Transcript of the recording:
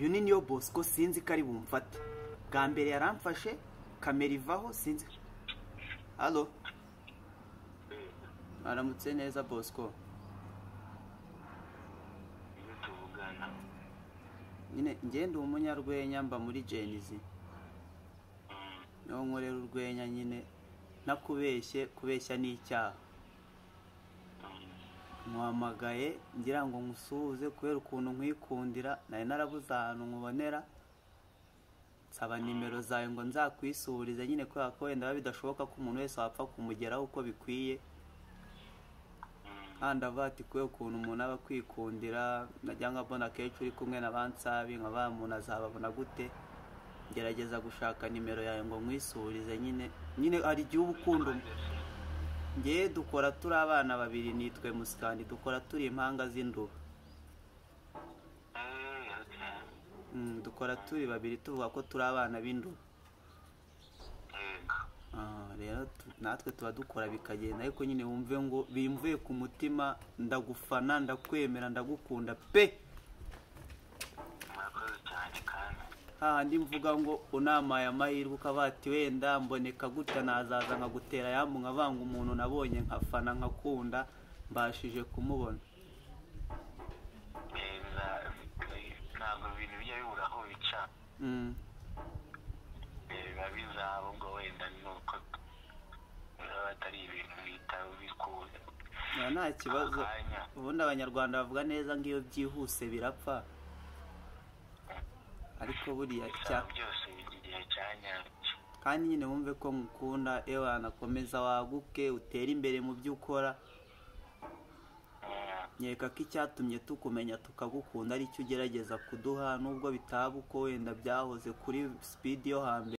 uyu ni niyo Bosco sinzi ko ari bumfate bwa mbere yaramfashe kamera ivaho sinzi. Halo, aramutse neza Bosco? Nyine ngende umunyarwenya mba muri Genizi. No nkorera urwenya nyine kubeshya n'icyaha. Muhamagaye ngira ngo nkusuhuze kubera ukuntu nkwikundira nari narabuze ahantu nkubonera. Nsaba nimero zawe ngo nzakwisurize nyine kubera ko wenda bidashoboka ko umuntu wese wapfa kumugeraho uko bikwiye. Kandi avati kubera ukuntu umuntu aba kwikundira najya nkabona kenshi uri kumwe n'abansabi nkaba umuntu azababona gute. Gerageza gushaka nimero yawe ngo nkwisurize nyine ari igihe ubukunda. Ngiye dukora turi abana babiri nitwe Musikandi dukora turi impanga z'induba. Dukora turi babiri tuvuga ko turi abana b'induba. Rero natwe tuba dukora bikagenda ariko nyine wumve ngo bimvuye ku mutima ndagufana ndakwemera ndagukunda pe. Handi mvuga ngo unamaye amahirwe ukabati wenda mboneka gutya nazaza nkagutera yambu nkavanga umuntu nabonye nkafana nkakunda mbashije kumubona. Ntabwo ibintu bijya bibura aho bica. Biba bizaba ubwo wenda nuko atari ibintu bita bikunda. Nta kibazo. Ubundi abanyarwanda bavuga neza ngo iyo byihuse birapfa. Ariko buriya byose bigiye cyanyacyo. Kandi nyine wumve ko mukunda nakomeza waguke utere imbere mu byo ukora. Nyeka ko icyatumye tukumenya tukagukunda ari cyo ugerageza kuduha nubwo bitaba uko wenda byahoze kuri speed yo hambere.